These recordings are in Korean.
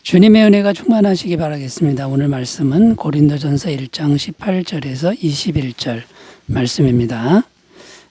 주님의 은혜가 충만하시기 바라겠습니다. 오늘 말씀은 고린도전서 1장 18절에서 21절 말씀입니다.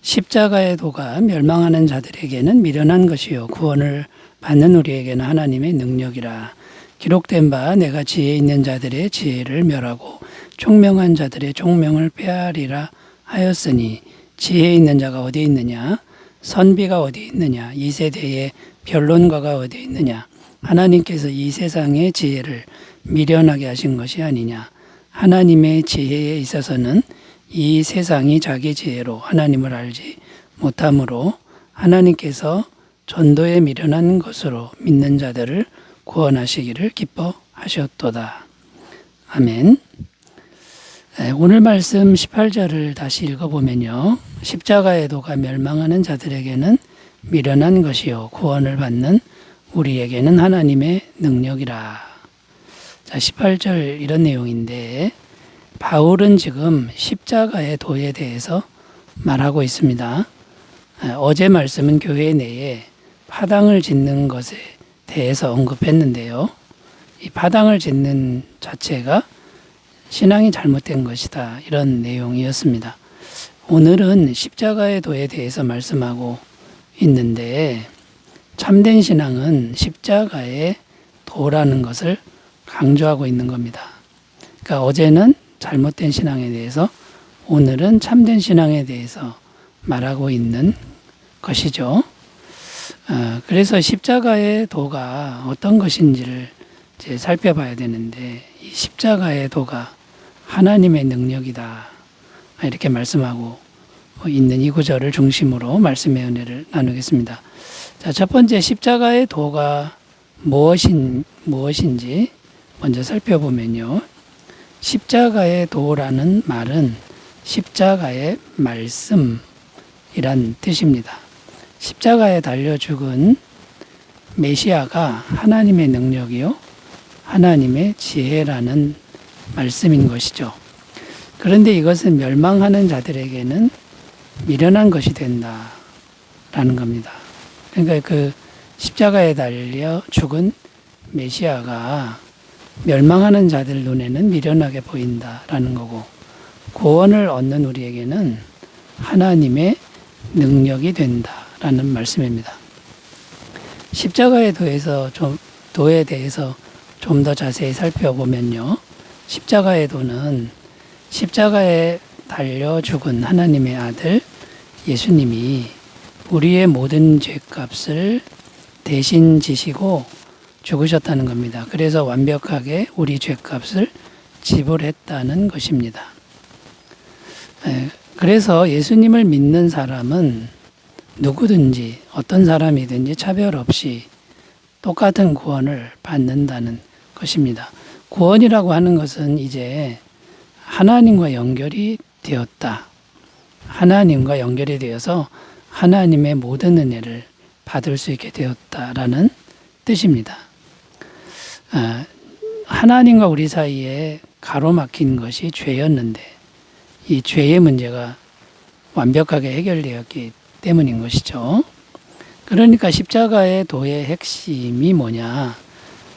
십자가의 도가 멸망하는 자들에게는 미련한 것이요 구원을 받는 우리에게는 하나님의 능력이라. 기록된 바 내가 지혜 있는 자들의 지혜를 멸하고 총명한 자들의 총명을 폐하리라 하였으니 지혜 있는 자가 어디 있느냐? 선비가 어디 있느냐? 이 세대의 변론가가 어디 있느냐? 하나님께서 이 세상의 지혜를 미련하게 하신 것이 아니냐. 하나님의 지혜에 있어서는 이 세상이 자기 지혜로 하나님을 알지 못하므로 하나님께서 전도에 미련한 것으로 믿는 자들을 구원하시기를 기뻐하셨도다. 아멘. 오늘 말씀 18절을 다시 읽어보면요. 십자가의 도가 멸망하는 자들에게는 미련한 것이요 구원을 받는 우리에게는 하나님의 능력이라. 자, 18절 이런 내용인데 바울은 지금 십자가의 도에 대해서 말하고 있습니다. 어제 말씀은 교회 내에 파당을 짓는 것에 대해서 언급했는데요. 이 파당을 짓는 자체가 신앙이 잘못된 것이다. 이런 내용이었습니다. 오늘은 십자가의 도에 대해서 말씀하고 있는데 참된 신앙은 십자가의 도라는 것을 강조하고 있는 겁니다. 그러니까 어제는 잘못된 신앙에 대해서, 오늘은 참된 신앙에 대해서 말하고 있는 것이죠. 그래서 십자가의 도가 어떤 것인지를 이제 살펴봐야 되는데, 이 십자가의 도가 하나님의 능력이다. 이렇게 말씀하고 있는 이 구절을 중심으로 말씀의 은혜를 나누겠습니다. 자, 첫 번째 십자가의 도가 무엇인지 먼저 살펴보면요. 십자가의 도라는 말은 십자가의 말씀이란 뜻입니다. 십자가에 달려 죽은 메시아가 하나님의 능력이요 하나님의 지혜라는 말씀인 것이죠. 그런데 이것은 멸망하는 자들에게는 미련한 것이 된다라는 겁니다. 그러니까 그 십자가에 달려 죽은 메시아가 멸망하는 자들 눈에는 미련하게 보인다라는 거고, 구원을 얻는 우리에게는 하나님의 능력이 된다라는 말씀입니다. 십자가의 도에 대해서 좀 더 자세히 살펴보면요. 십자가의 도는 십자가에 달려 죽은 하나님의 아들 예수님이 우리의 모든 죄값을 대신 지시고 죽으셨다는 겁니다. 그래서 완벽하게 우리 죄값을 지불했다는 것입니다. 그래서 예수님을 믿는 사람은 누구든지 어떤 사람이든지 차별 없이 똑같은 구원을 받는다는 것입니다. 구원이라고 하는 것은 이제 하나님과 연결이 되었다. 하나님과 연결이 되어서 하나님의 모든 은혜를 받을 수 있게 되었다라는 뜻입니다. 하나님과 우리 사이에 가로막힌 것이 죄였는데 이 죄의 문제가 완벽하게 해결되었기 때문인 것이죠. 그러니까 십자가의 도의 핵심이 뭐냐?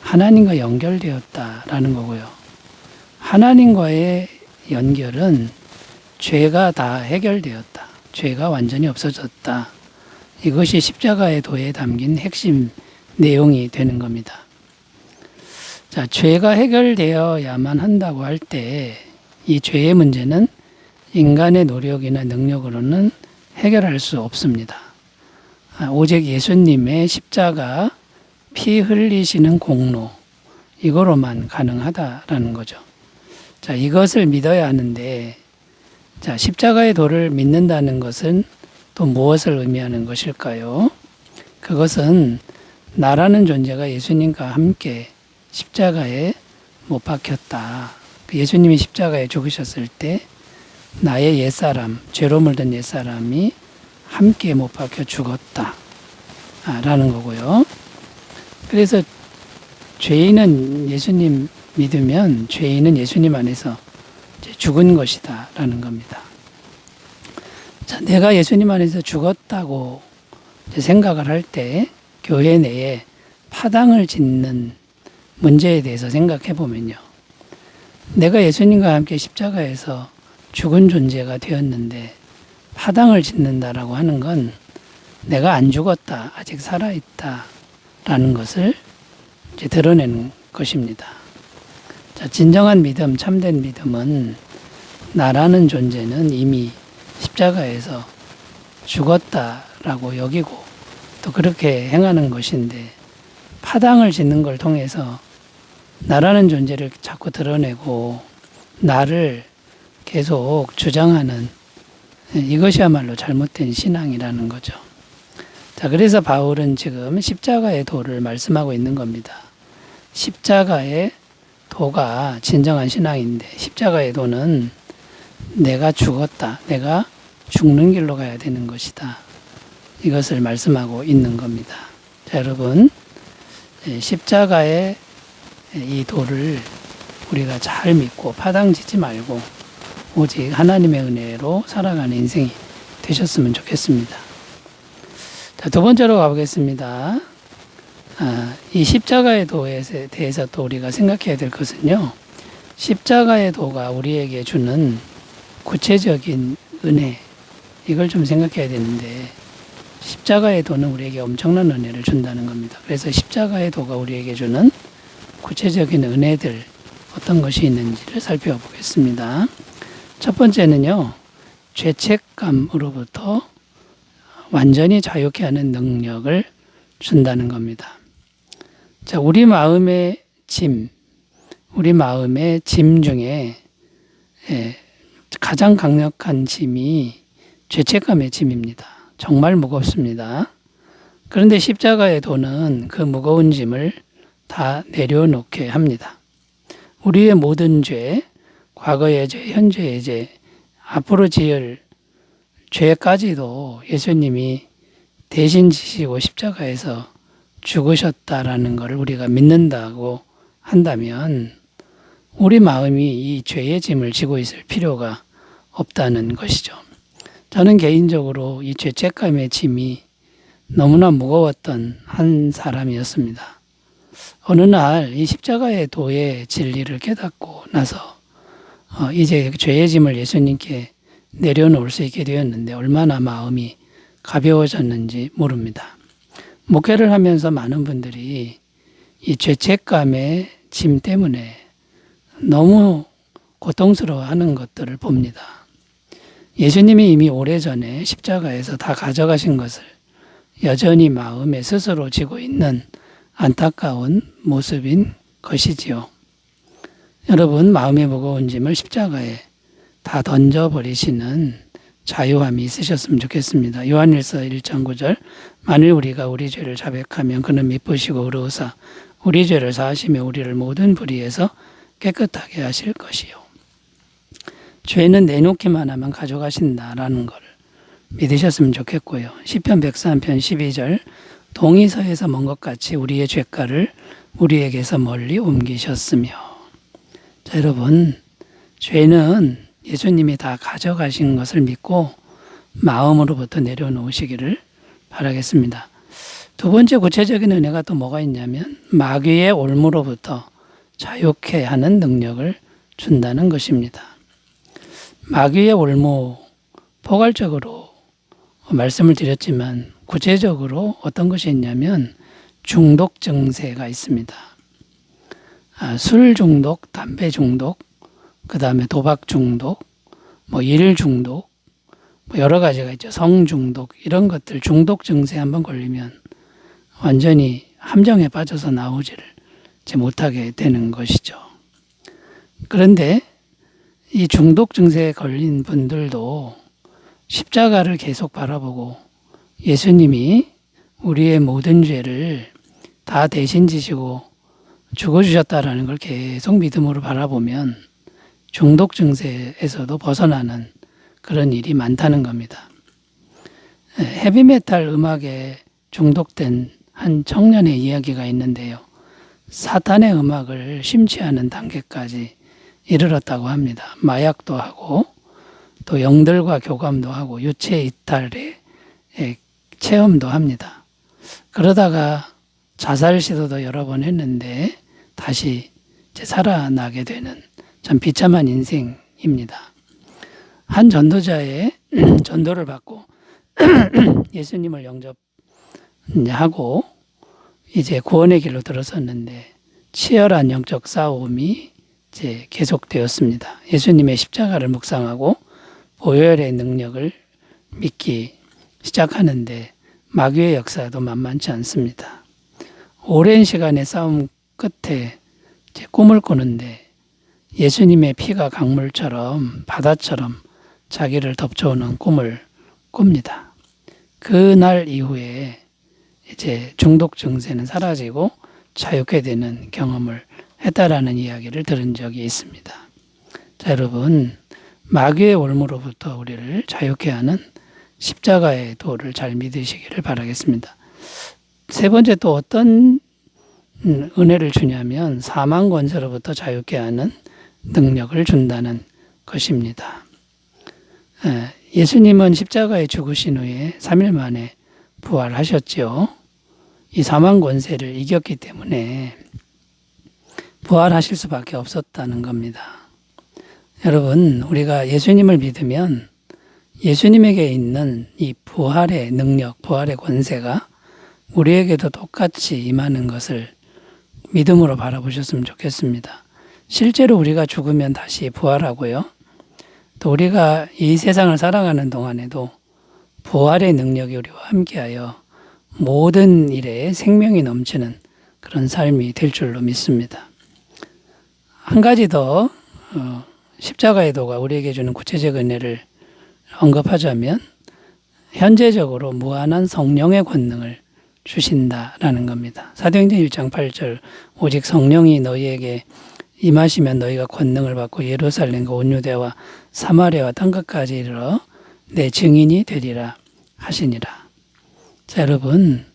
하나님과 연결되었다라는 거고요. 하나님과의 연결은 죄가 다 해결되었다. 죄가 완전히 없어졌다. 이것이 십자가의 도에 담긴 핵심 내용이 되는 겁니다. 자, 죄가 해결되어야만 한다고 할 때 이 죄의 문제는 인간의 노력이나 능력으로는 해결할 수 없습니다. 오직 예수님의 십자가 피 흘리시는 공로, 이거로만 가능하다라는 거죠. 자, 이것을 믿어야 하는데, 자, 십자가의 도를 믿는다는 것은 또 무엇을 의미하는 것일까요? 그것은 나라는 존재가 예수님과 함께 십자가에 못 박혔다. 예수님이 십자가에 죽으셨을 때 나의 옛사람, 죄로 물든 옛사람이 함께 못 박혀 죽었다. 라는 거고요. 그래서 죄인은 예수님 믿으면 죄인은 예수님 안에서 죽은 것이다. 라는 겁니다. 자, 내가 예수님 안에서 죽었다고 생각을 할 때 교회 내에 파당을 짓는 문제에 대해서 생각해 보면요. 내가 예수님과 함께 십자가에서 죽은 존재가 되었는데 파당을 짓는다라고 하는 건 내가 안 죽었다, 아직 살아있다라는 것을 이제 드러내는 것입니다. 자, 진정한 믿음, 참된 믿음은 나라는 존재는 이미 십자가에서 죽었다라고 여기고 또 그렇게 행하는 것인데 파당을 짓는 걸 통해서 나라는 존재를 자꾸 드러내고 나를 계속 주장하는 이것이야말로 잘못된 신앙이라는 거죠. 자, 그래서 바울은 지금 십자가의 도를 말씀하고 있는 겁니다. 십자가의 도가 진정한 신앙인데 십자가의 도는 내가 죽었다. 내가 죽는 길로 가야 되는 것이다. 이것을 말씀하고 있는 겁니다. 자, 여러분, 십자가의 이 도를 우리가 잘 믿고 파당지지 말고 오직 하나님의 은혜로 살아가는 인생이 되셨으면 좋겠습니다. 자, 두 번째로 가보겠습니다. 이 십자가의 도에 대해서 또 우리가 생각해야 될 것은요. 십자가의 도가 우리에게 주는 구체적인 은혜, 이걸 좀 생각해야 되는데 십자가의 도는 우리에게 엄청난 은혜를 준다는 겁니다. 그래서 십자가의 도가 우리에게 주는 구체적인 은혜들 어떤 것이 있는지를 살펴보겠습니다. 첫 번째는요. 죄책감으로부터 완전히 자유케 하는 능력을 준다는 겁니다. 자, 우리 마음의 짐 중에 가장 강력한 짐이 죄책감의 짐입니다. 정말 무겁습니다. 그런데 십자가의 도는 그 무거운 짐을 다 내려놓게 합니다. 우리의 모든 죄, 과거의 죄, 현재의 죄, 앞으로 지을 죄까지도 예수님이 대신 지시고 십자가에서 죽으셨다라는 것을 우리가 믿는다고 한다면 우리 마음이 이 죄의 짐을 지고 있을 필요가 없다는 것이죠. 저는 개인적으로 이 죄책감의 짐이 너무나 무거웠던 한 사람이었습니다. 어느 날 이 십자가의 도의 진리를 깨닫고 나서 이제 죄의 짐을 예수님께 내려놓을 수 있게 되었는데 얼마나 마음이 가벼워졌는지 모릅니다. 목회를 하면서 많은 분들이 이 죄책감의 짐 때문에 너무 고통스러워하는 것들을 봅니다. 예수님이 이미 오래전에 십자가에서 다 가져가신 것을 여전히 마음에 스스로 지고 있는 안타까운 모습인 것이지요. 여러분, 마음의 무거운 짐을 십자가에 다 던져버리시는 자유함이 있으셨으면 좋겠습니다. 요한일서 1장 9절 만일 우리가 우리 죄를 자백하면 그는 미쁘시고 의로우사 우리 죄를 사하시며 우리를 모든 불의에서 깨끗하게 하실 것이요. 죄는 내놓기만 하면 가져가신다라는 것을 믿으셨으면 좋겠고요. 시편 103편 12절 동이 서에서 먼 것 같이 우리의 죄가를 우리에게서 멀리 옮기셨으며. 자, 여러분, 죄는 예수님이 다 가져가신 것을 믿고 마음으로부터 내려놓으시기를 바라겠습니다. 두 번째 구체적인 은혜가 또 뭐가 있냐면 마귀의 올무로부터 자유케 하는 능력을 준다는 것입니다. 마귀의 올무, 포괄적으로 말씀을 드렸지만 구체적으로 어떤 것이 있냐면 중독 증세가 있습니다. 술 중독, 담배 중독, 그 다음에 도박 중독, 일 중독, 여러 가지가 있죠. 성 중독, 이런 것들 중독 증세 한번 걸리면 완전히 함정에 빠져서 나오지를 못하게 되는 것이죠. 그런데 이 중독 증세에 걸린 분들도 십자가를 계속 바라보고 예수님이 우리의 모든 죄를 다 대신 지시고 죽어주셨다라는 걸 계속 믿음으로 바라보면 중독 증세에서도 벗어나는 그런 일이 많다는 겁니다. 헤비메탈 음악에 중독된 한 청년의 이야기가 있는데요. 사탄의 음악을 심취하는 단계까지 이르렀다고 합니다. 마약도 하고 또 영들과 교감도 하고 유체 이탈의 체험도 합니다. 그러다가 자살 시도도 여러 번 했는데 다시 이제 살아나게 되는 참 비참한 인생입니다. 한 전도자의 전도를 받고 예수님을 영접하고 이제 구원의 길로 들어섰는데 치열한 영적 싸움이 이제 계속되었습니다. 예수님의 십자가를 묵상하고 보혈의 능력을 믿기 시작하는데 마귀의 역사도 만만치 않습니다. 오랜 시간의 싸움 끝에 이제 꿈을 꾸는데 예수님의 피가 강물처럼 바다처럼 자기를 덮쳐오는 꿈을 꿉니다. 그날 이후에 이제 중독 증세는 사라지고 자유케 되는 경험을 했다라는 이야기를 들은 적이 있습니다. 자, 여러분, 마귀의 올무로부터 우리를 자유케 하는 십자가의 도를 잘 믿으시기를 바라겠습니다. 세 번째 또 어떤 은혜를 주냐면 사망 권세로부터 자유케 하는 능력을 준다는 것입니다. 예수님은 십자가에 죽으신 후에 3일 만에 부활하셨죠. 이 사망 권세를 이겼기 때문에 부활하실 수밖에 없었다는 겁니다. 여러분, 우리가 예수님을 믿으면 예수님에게 있는 이 부활의 능력, 부활의 권세가 우리에게도 똑같이 임하는 것을 믿음으로 바라보셨으면 좋겠습니다. 실제로 우리가 죽으면 다시 부활하고요. 또 우리가 이 세상을 살아가는 동안에도 부활의 능력이 우리와 함께하여 모든 일에 생명이 넘치는 그런 삶이 될 줄로 믿습니다. 한 가지 더 십자가의 도가 우리에게 주는 구체적 은혜를 언급하자면 현재적으로 무한한 성령의 권능을 주신다라는 겁니다. 사도행전 1장 8절 오직 성령이 너희에게 임하시면 너희가 권능을 받고 예루살렘과 온 유대와 사마리아와 땅끝까지 이르러 내 증인이 되리라 하시니라. 자, 여러분,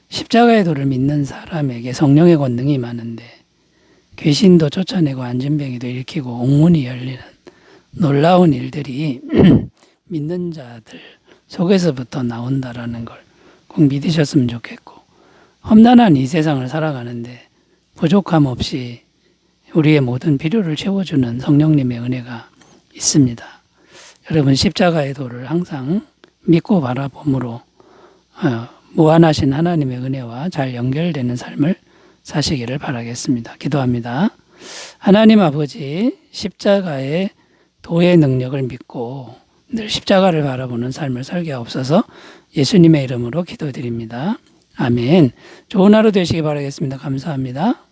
십자가의 도를 믿는 사람에게 성령의 권능이 많은데 귀신도 쫓아내고 안진병이도 일으키고 옥문이 열리는 놀라운 일들이 믿는 자들 속에서부터 나온다라는 걸 꼭 믿으셨으면 좋겠고, 험난한 이 세상을 살아가는데 부족함 없이 우리의 모든 필요를 채워주는 성령님의 은혜가 있습니다. 여러분, 십자가의 도를 항상 믿고 바라봄으로 무한하신 하나님의 은혜와 잘 연결되는 삶을 사시기를 바라겠습니다. 기도합니다. 하나님 아버지, 십자가의 도의 능력을 믿고 늘 십자가를 바라보는 삶을 살게 하옵소서. 예수님의 이름으로 기도드립니다. 아멘. 좋은 하루 되시기 바라겠습니다. 감사합니다.